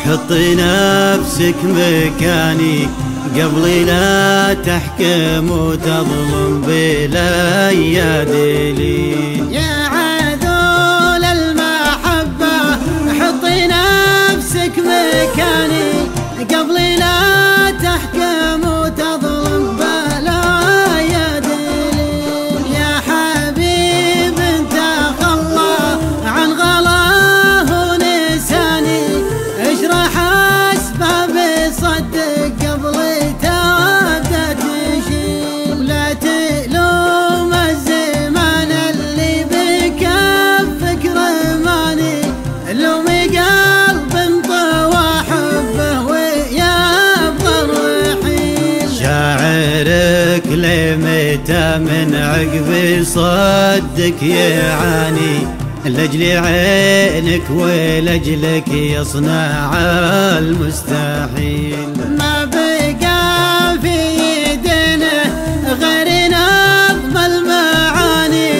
حطي نفسك مكاني قبل لا تحكم وتظلم بلا يدليل. يا عذول المحبة حطي نفسك مكاني قبل لا تحكم وتظلم بلا يدليل. يا حبيب انت خلى عن غلاه ونساني اشرح اسباب صدق قبل تبدا تشيل. لا تلوم الزمان اللي بكفك رماني لوم قلب انطوى حبه ويبغى الرحيل. شاعرك لمتى من عقب صدك يعاني لاجل عينك ولاجلك يصنع المستحيل. ما بقى في يدنا غير نظم المعاني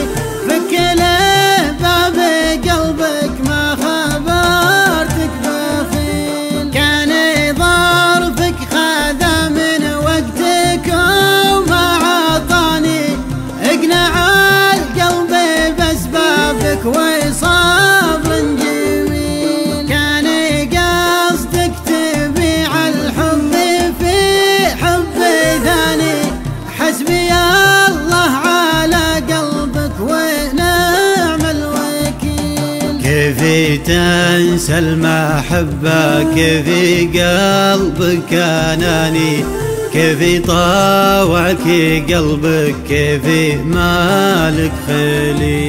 فك له باب قلبك ما خبرتك بخيل. كان ظرفك خذا من وقتك وما عطاني اقنع القلب باسبابك وصبر جميل. كان قصدك تبيع الحب في حب ثاني حسبي الله على قلبك ونعم الوكيل. كيف تنسى المحبة كيف قلبك اناني كيف طاوعك قلبك كيف مالك خليل.